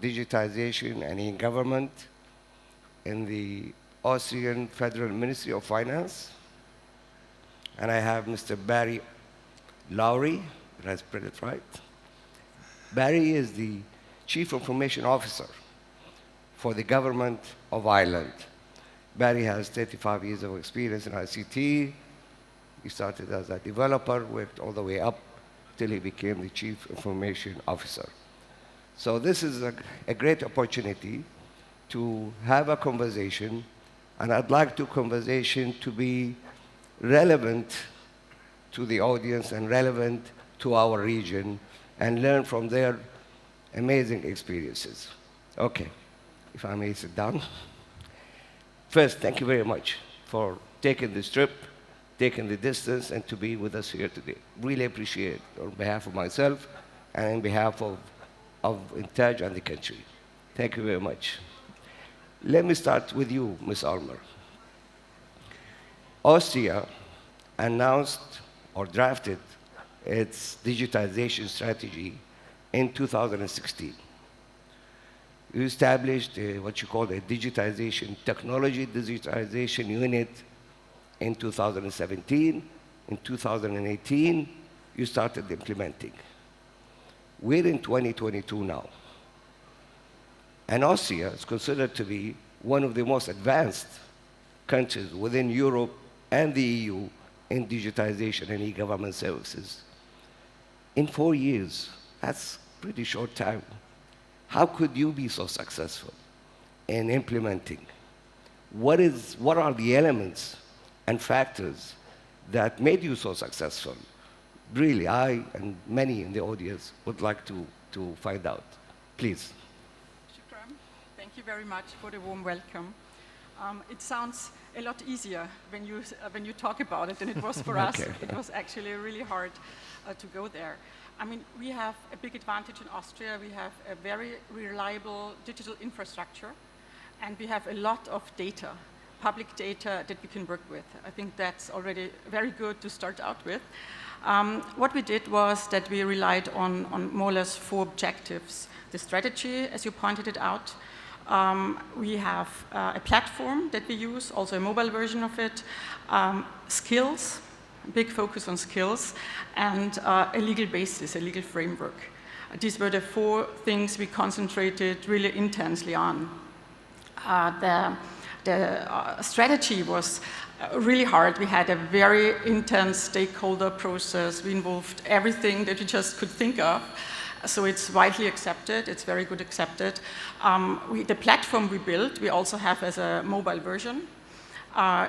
Digitalization and e-government in the Austrian Federal Ministry of Finance. And I have Mr. Barry Lowry, did I spread it right? Barry is the Chief Information Officer for the Government of Ireland. Barry has 35 years of experience in ICT. He started as a developer, worked all the way up till he became the Chief Information Officer. So this is a great opportunity to have a conversation, and I'd like the conversation to be relevant to the audience and relevant to our region and learn from their amazing experiences. Okay, if I may sit down. First, thank you very much for taking this trip, taking the distance, and to be with us here today. Really appreciate it on behalf of myself and on behalf of Intaj and the country. Thank you very much. Let me start with you, Ms. Ulmer. Austria announced or drafted its digitalization strategy in 2016. You established what you call a digitalization unit in 2017. In 2018, you started implementing. We're in 2022 now. And Austria is considered to be one of the most advanced countries within Europe and the EU in digitization and e-government services. In 4 years, that's a pretty short time. How could you be so successful in implementing? What are the elements and factors that made you so successful? Really, I and many in the audience would like to find out. Please. Shukran. Thank you very much for the warm welcome. It sounds a lot easier when you talk about it than it was for us. It was actually really hard to go there. I mean, we have a big advantage in Austria. We have a very reliable digital infrastructure, and we have a lot of data, public data that we can work with. I think that's already very good to start out with. What we did was that we relied on more or less 4 objectives. The strategy, as you pointed it out. We have a platform that we use, also a mobile version of it. Skills, big focus on skills, and a legal basis, a legal framework. These were the 4 things we concentrated really intensely on. The strategy was really hard. We had a very intense stakeholder process. We involved everything that you just could think of. So it's widely accepted. It's very good accepted. The platform we built, we also have as a mobile version.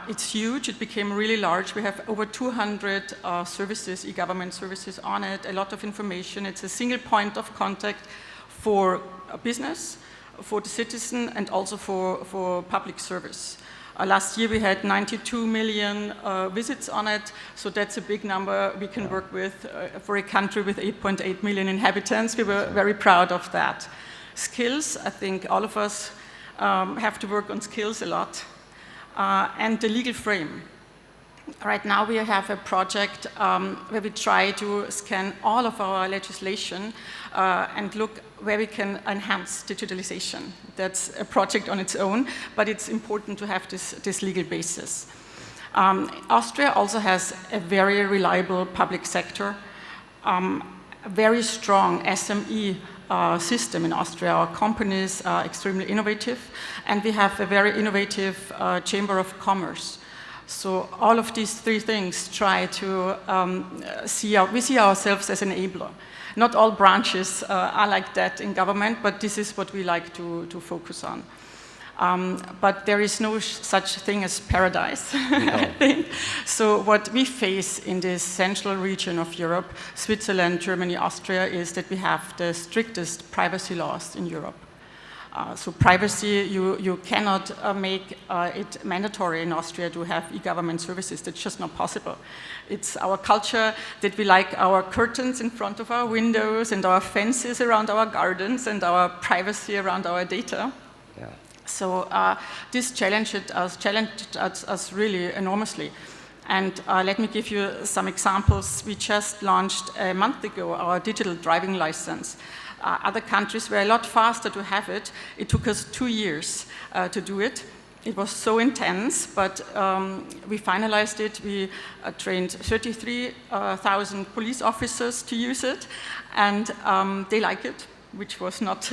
It's huge. It became really large. We have over 200 services, e-government services on it, a lot of information. It's a single point of contact for a business, for the citizen, and also for public service. Last year we had 92 million visits on it, so that's a big number we can work with for a country with 8.8 million inhabitants. We were very proud of that. Skills, I think all of us have to work on skills a lot. And the legal frame. Right now we have a project where we try to scan all of our legislation and look where we can enhance digitalization. That's a project on its own, but it's important to have this legal basis. Austria also has a very reliable public sector, a very strong SME system in Austria. Our companies are extremely innovative, and we have a very innovative Chamber of Commerce. So all of these 3 things try to we see ourselves as an enabler. Not all branches are like that in government, but this is what we like to focus on. But there is no such thing as paradise, I think. So what we face in this central region of Europe, Switzerland, Germany, Austria, is that we have the strictest privacy laws in Europe. So privacy, you cannot make it mandatory in Austria to have e-government services. That's just not possible. It's our culture that we like our curtains in front of our windows and our fences around our gardens and our privacy around our data. Yeah. So this challenged us really enormously. And let me give you some examples. We just launched a month ago our digital driving license. Other countries were a lot faster to have it. It took us 2 years to do it. It was so intense, but we finalized it. We trained 33,000 police officers to use it, and they like it, which was not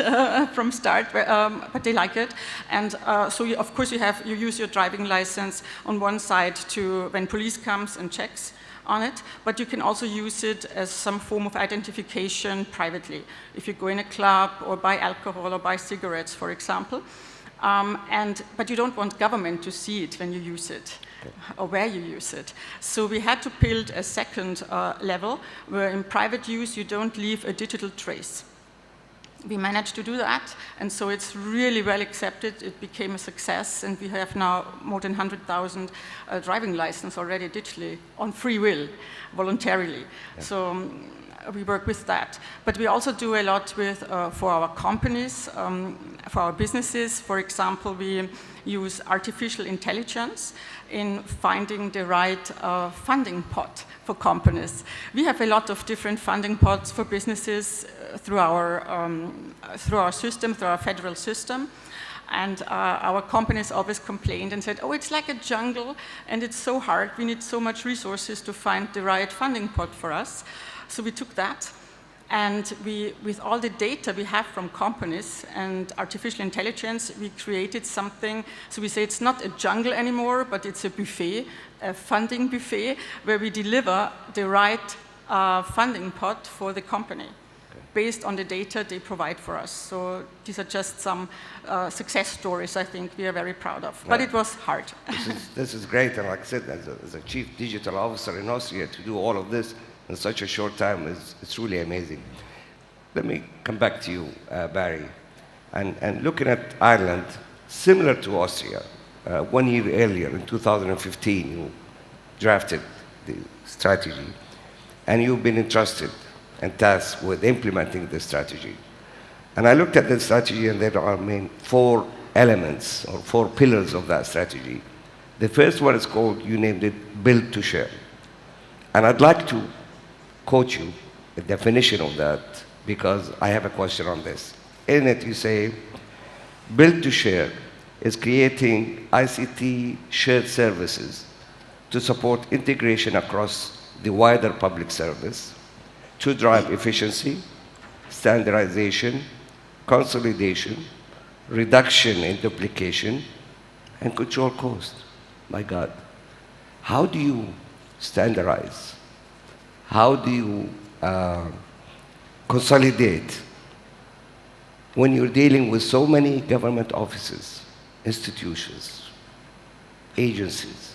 from start, but they like it. And so, of course, you use your driving license on one side to when police comes and checks on it, but you can also use it as some form of identification privately. If you go in a club or buy alcohol or buy cigarettes, for example. But you don't want government to see it when you use it or where you use it. So we had to build a second level where in private use you don't leave a digital trace. We managed to do that, and so it's really well accepted. It became a success, and we have now more than 100,000 driving licenses already digitally on free will, voluntarily. Yeah. So we work with that. But we also do a lot with, for our companies, for our businesses. For example, we use artificial intelligence in finding the right funding pot for companies. We have a lot of different funding pots for businesses through our system, through our federal system. And our companies always complained and said, oh, it's like a jungle, and it's so hard. We need so much resources to find the right funding pot for us. So we took that, and with all the data we have from companies and artificial intelligence, we created something. So we say it's not a jungle anymore, but it's a buffet, a funding buffet, where we deliver the right funding pot for the company based on the data they provide for us. So these are just some success stories I think we are very proud of. But it was hard. This is great, and like I said, as a chief digital officer in Austria, to do all of this in such a short time it's really amazing. Let me come back to you, Barry. And looking at Ireland, similar to Austria, 1 year earlier, in 2015, you drafted the strategy, and you've been entrusted and tasked with implementing the strategy. And I looked at the strategy, and there are main 4 elements or 4 pillars of that strategy. The first one is called, you named it, build to share. And I'd like to quote you the definition of that, because I have a question on this. In it, you say, build to share is creating ICT shared services to support integration across the wider public service, to drive efficiency, standardization, consolidation, reduction in duplication, and control cost. My God, how do you standardize? How do you consolidate when you're dealing with so many government offices, institutions, agencies?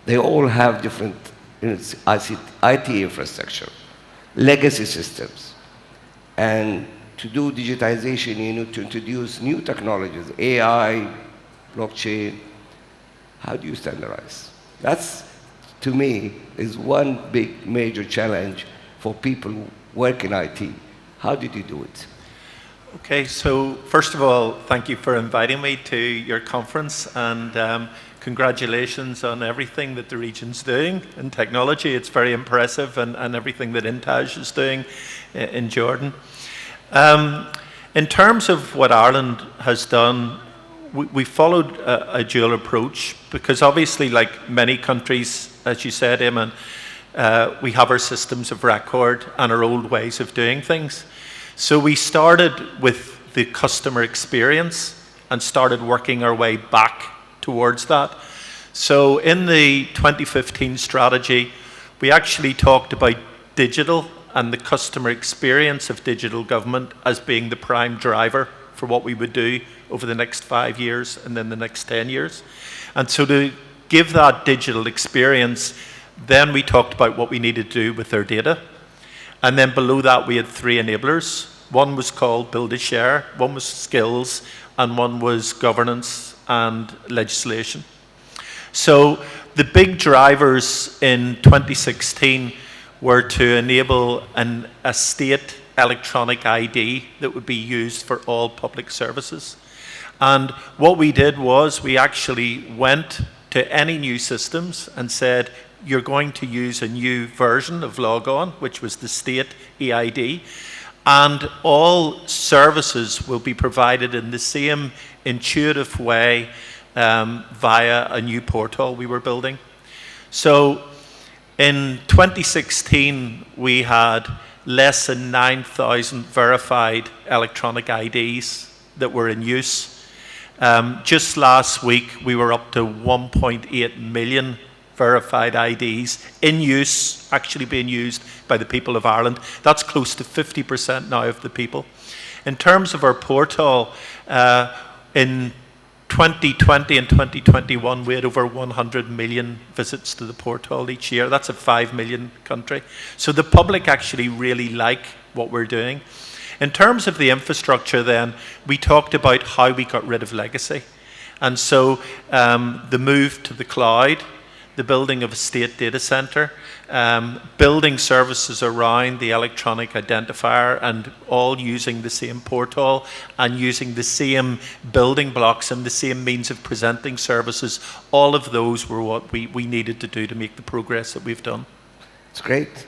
They all have different IT infrastructure, legacy systems. And to do digitization, you need to introduce new technologies, AI, blockchain. How do you standardize? That's, to me, is one big major challenge for people who work in IT. How did you do it? Okay, so first of all, thank you for inviting me to your conference, and congratulations on everything that the region's doing in technology. It's very impressive, and everything that Intaj is doing in Jordan. In terms of what Ireland has done, we followed a dual approach, because obviously, like many countries, as you said, Aiman, we have our systems of record and our old ways of doing things. So we started with the customer experience and started working our way back towards that. So in the 2015 strategy, we actually talked about digital and the customer experience of digital government as being the prime driver for what we would do over the next 5 years and then the next 10 years. And so to give that digital experience, then we talked about what we needed to do with our data. And then below that, we had 3 enablers. One was called Build to Share, one was skills, and one was governance and legislation. So the big drivers in 2016 were to enable a state electronic ID that would be used for all public services. And what we did was we actually went to any new systems and said, you're going to use a new version of Logon, which was the state EID, And all services will be provided in the same intuitive way via a new portal we were building. So in 2016, we had less than 9,000 verified electronic IDs that were in use. Just last week, we were up to 1.8 million verified IDs in use, actually being used by the people of Ireland. That's close to 50% now of the people. In terms of our portal, in 2020 and 2021, we had over 100 million visits to the portal each year. That's a 5 million country. So the public actually really like what we're doing. In terms of the infrastructure then, we talked about how we got rid of legacy. And so the move to the cloud, the building of a state data center, building services around the electronic identifier, and all using the same portal and using the same building blocks and the same means of presenting services. All of those were what we needed to do to make the progress that we've done. It's great.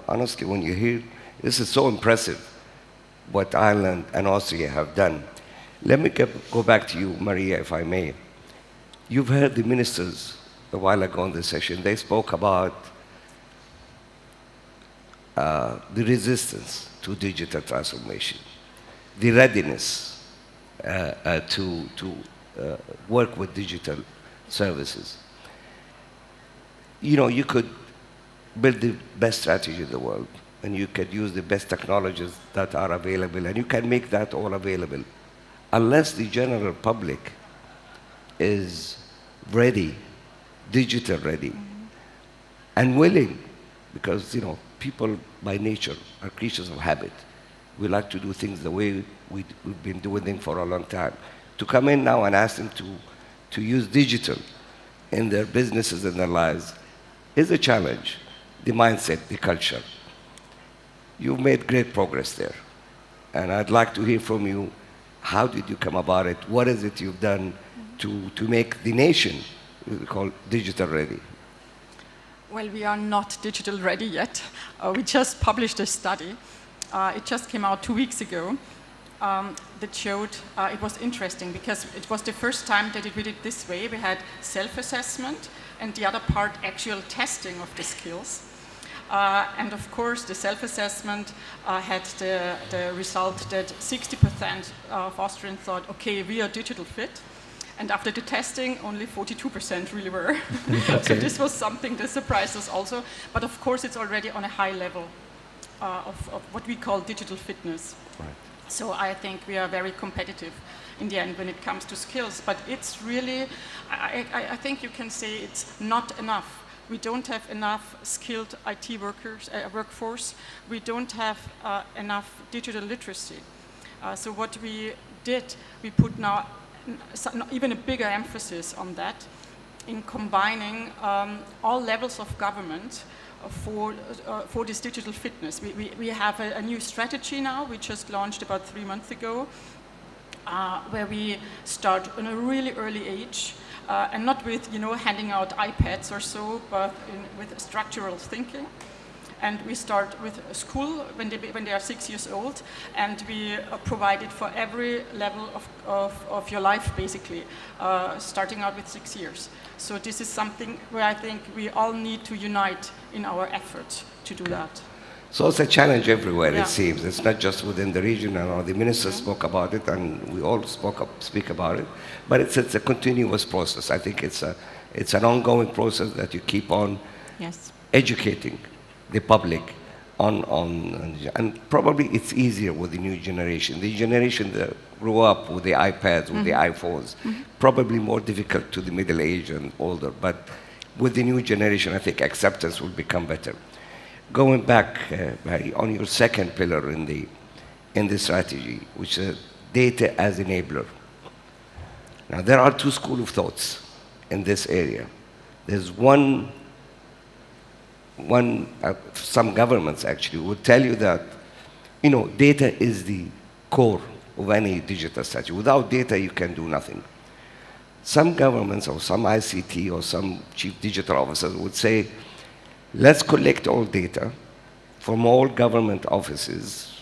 Honestly, when you hear, this is so impressive what Ireland and Austria have done. Let me go back to you, Maria, if I may. You've heard the ministers a while ago in this session. They spoke about the resistance to digital transformation, the readiness to work with digital services. You could build the best strategy in the world, and you could use the best technologies that are available, and you can make that all available. Unless the general public is ready, digital ready, and willing, because people by nature are creatures of habit. We like to do things the way we've been doing them for a long time. To come in now and ask them to use digital in their businesses and their lives is a challenge. The mindset, the culture. You've made great progress there. And I'd like to hear from you, how did you come about it? What is it you've done to make the nation called digital ready? Well, we are not digital ready yet. We just published a study. It just came out 2 weeks ago that showed it was interesting because it was the first time that we did it this way. We had self-assessment and the other part actual testing of the skills. And of course, the self-assessment had the result that 60% of Austrians thought, okay, we are digital fit. And after the testing, only 42% really were. Okay. So this was something that surprised us also. But of course, it's already on a high level of what we call digital fitness. Right. So I think we are very competitive in the end when it comes to skills. But it's really, I think you can say it's not enough. We don't have enough skilled IT workforce. We don't have enough digital literacy. So what we did, we put now even a bigger emphasis on that in combining all levels of government for this digital fitness. We have a new strategy now, we just launched about 3 months ago, where we start in a really early age, and not with handing out iPads or so, but with structural thinking. And we start with school when they are 6 years old, and we provide it for every level of your life, basically, starting out with 6 years. So this is something where I think we all need to unite in our efforts to do that. So it's a challenge everywhere, it seems. It's not just within the region. The ministers spoke about it, and we all speak about it. But it's a continuous process. I think it's an ongoing process that you keep on educating the public on, and probably it's easier with the new generation. The generation that grew up with the iPads, with the iPhones, probably more difficult to the middle age and older. But with the new generation, I think acceptance will become better. Going back, Barry, on your second pillar in the strategy, which is data as enabler. Now, there are two schools of thoughts in this area. There's some governments actually would tell you that, data is the core of any digital strategy. Without data, you can do nothing. Some governments or some ICT or some chief digital officers would say, let's collect all data from all government offices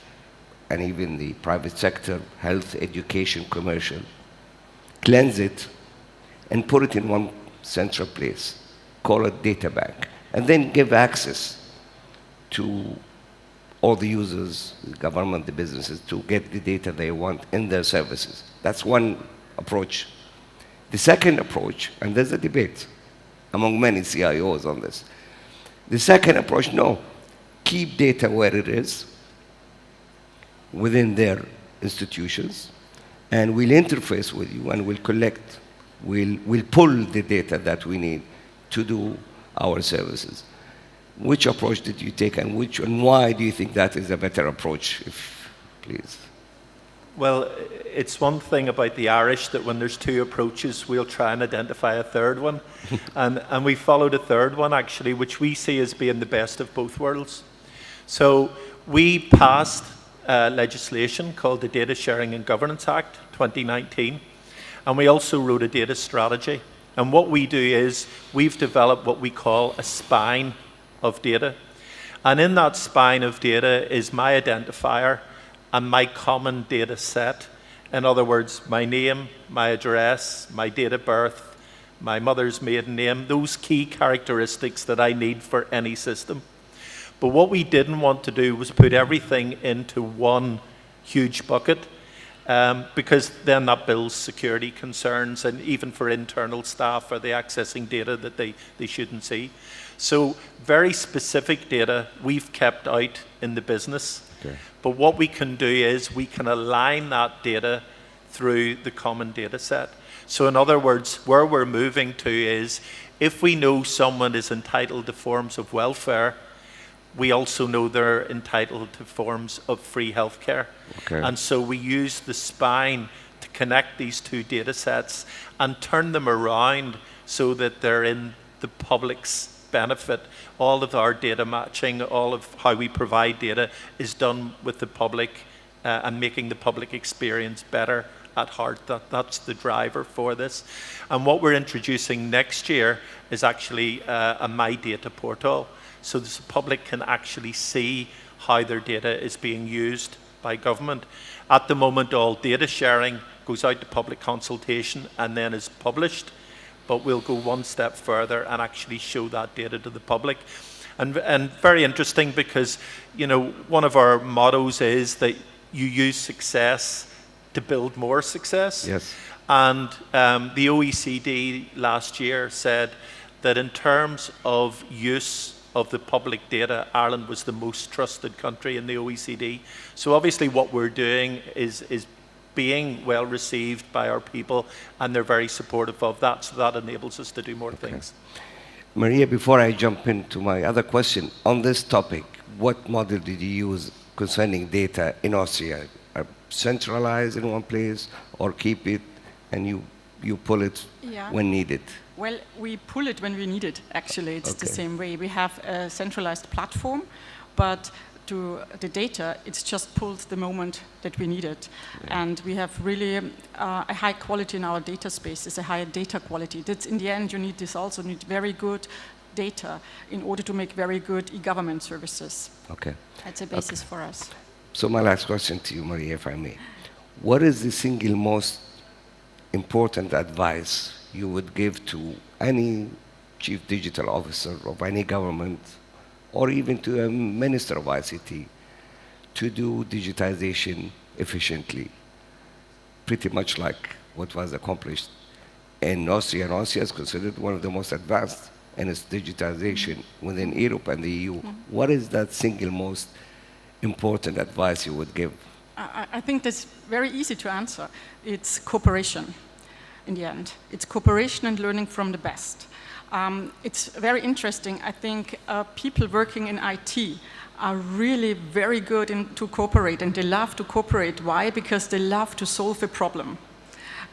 and even the private sector, health, education, commercial, cleanse it, and put it in one central place, call it data bank, and then give access to all the users, the government, the businesses, to get the data they want in their services. That's one approach. The second approach, and there's a debate among many CIOs on this. The second approach, no, keep data where it is within their institutions, and we'll interface with you and we'll collect, we'll pull the data that we need to do our services. Which approach did you take, and why do you think that is a better approach, please? Well, it's one thing about the Irish that when there's two approaches, we'll try and identify a third one. and we followed a third one, actually, which we see as being the best of both worlds. So we passed legislation called the Data Sharing and Governance Act 2019, and we also wrote a data strategy. And what we do is we've developed what we call a spine of data. And in that spine of data is my identifier and my common data set. In other words, my name, my address, my date of birth, my mother's maiden name, those key characteristics that I need for any system. But what we didn't want to do was put everything into one huge bucket, because then that builds security concerns, and even for internal staff, are they accessing data that they shouldn't see? So very specific data we've kept out in the business. Okay. But what we can do is we can align that data through the common data set. So in other words, where we're moving to is, if we know someone is entitled to forms of welfare, we also know they're entitled to forms of free healthcare. Okay. And so we use the spine to connect these two data sets and turn them around so that they're in the public's benefit. All of our data matching, all of how we provide data is done with the public and making the public experience better at heart. That's the driver for this. And what we're introducing next year is actually a My Data portal. So the public can actually see how their data is being used by government. At the moment, all data sharing goes out to public consultation and then is published, but we'll go one step further and actually show that data to the public. And very interesting, because one of our mottos is that you use success to build more success. Yes. And the OECD last year said that in terms of use of the public data, Ireland was the most trusted country in the OECD. So obviously what we're doing is being well received by our people, and they're very supportive of that, so that enables us to do more things. Maria, before I jump into my other question, on this topic, what model did you use concerning data in Austria? Centralized in one place, or keep it and you pull it when needed? Well, we pull it when we need it, actually. It's the same way. We have a centralized platform, but to the data, it's just pulled the moment that we need it. Yeah. And we have really a high quality in our data space. It's a high data quality. That's, in the end, you need this also, need very good data in order to make very good eGovernment services. Okay. That's a basis for us. So my last question to you, Maria, if I may. What is the single most important advice you would give to any chief digital officer of any government, or even to a minister of ICT, to do digitization efficiently, pretty much like what was accomplished in Austria? And Austria is considered one of the most advanced in its digitization within Europe and the EU. What is that single most important advice you would give? I think that's very easy to answer. It's cooperation in the end. It's cooperation and learning from the best. It's very interesting. I think people working in IT are really very good to cooperate, and they love to cooperate. Why? Because they love to solve a problem.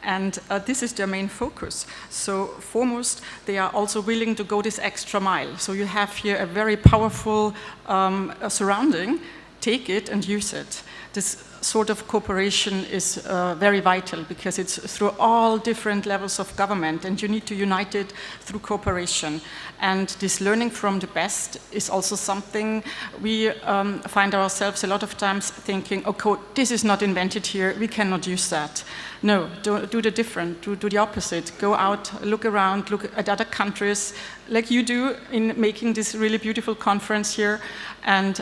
And this is their main focus. So foremost, they are also willing to go this extra mile. So you have here a very powerful surrounding. Take it and use it. This sort of cooperation is very vital, because it's through all different levels of government, and you need to unite it through cooperation. And this learning from the best is also something we find ourselves a lot of times thinking, okay, this is not invented here, we cannot use that. No, do the different, do the opposite. Go out, look around, look at other countries, like you do in making this really beautiful conference here, and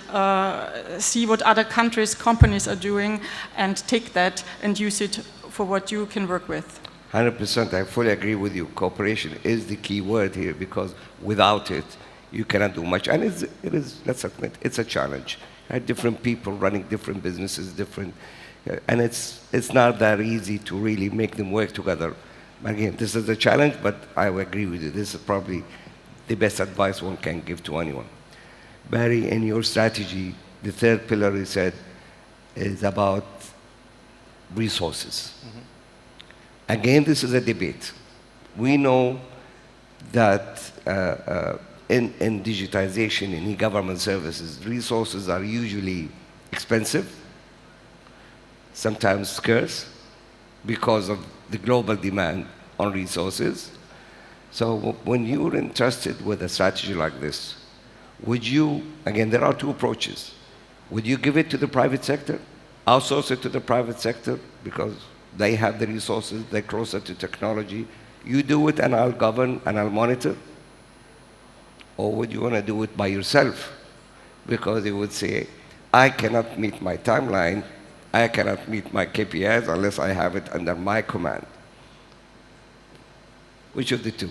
see what other countries, companies are doing, and take that and use it for what you can work with. 100%, I fully agree with you. Cooperation is the key word here, because without it, you cannot do much. And it is, let's admit, it's a challenge. Different people running different businesses, and it's not that easy to really make them work together. Again, this is a challenge, but I agree with you. This is probably the best advice one can give to anyone. Barry, in your strategy, the third pillar, you said, is about resources. Mm-hmm. Again, this is a debate. We know that in digitization, in e-government services, resources are usually expensive, sometimes scarce, because of the global demand on resources. So when you're entrusted with a strategy like this, would you, again, there are two approaches. Would you give it to the private sector, outsource it to the private sector, because they have the resources, they're closer to technology, you do it and I'll govern and I'll monitor? Or would you want to do it by yourself? Because you would say, I cannot meet my timeline, I cannot meet my KPIs unless I have it under my command. Which of the two?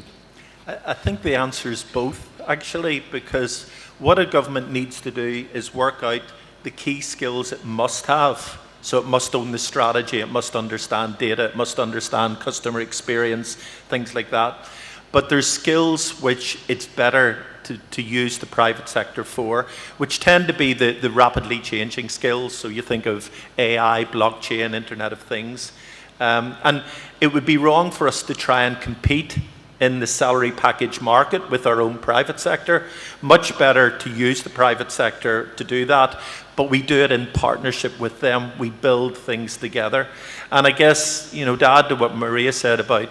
I think the answer is both, actually, because what a government needs to do is work out the key skills it must have. So it must own the strategy, it must understand data, it must understand customer experience, things like that. But there's skills which it's better to use the private sector for, which tend to be the rapidly changing skills. So you think of AI, blockchain, Internet of Things. And it would be wrong for us to try and compete in the salary package market with our own private sector. Much better to use the private sector to do that, but we do it in partnership with them. We build things together. And I guess, to add to what Maria said about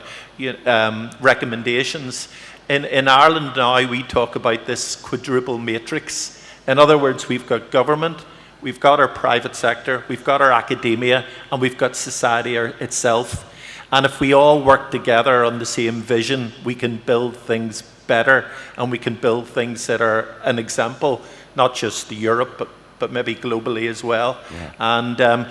recommendations, in Ireland now we talk about this quadruple matrix. In other words, we've got government, we've got our private sector, we've got our academia, and we've got society itself. And if we all work together on the same vision, we can build things better, and we can build things that are an example, not just to Europe, but maybe globally as well. Yeah. And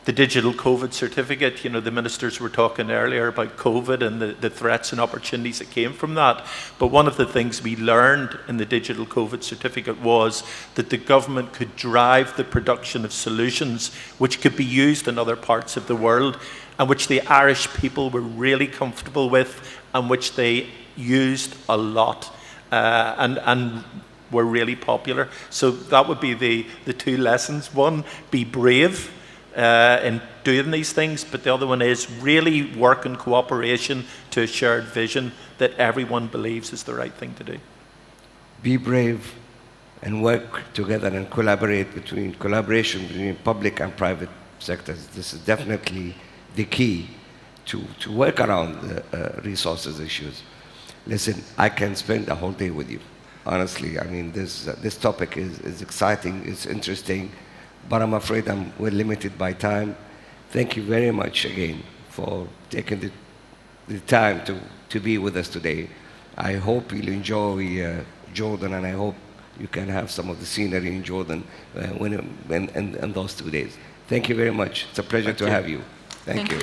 the digital COVID certificate, the ministers were talking earlier about COVID and the threats and opportunities that came from that. But one of the things we learned in the digital COVID certificate was that the government could drive the production of solutions which could be used in other parts of the world, and which the Irish people were really comfortable with, and which they used a lot, and were really popular. So that would be the two lessons. One, be brave in doing these things, but the other one is really work in cooperation to a shared vision that everyone believes is the right thing to do. Be brave and work together and collaboration between public and private sectors. This is definitely the key to work around the resources issues. Listen, I can spend a whole day with you. Honestly, I mean, this topic is exciting, it's interesting, but I'm afraid we're limited by time. Thank you very much again for taking the time to be with us today. I hope you'll enjoy Jordan, and I hope you can have some of the scenery in Jordan in those 2 days. Thank you very much. It's a pleasure to have you. Thank you.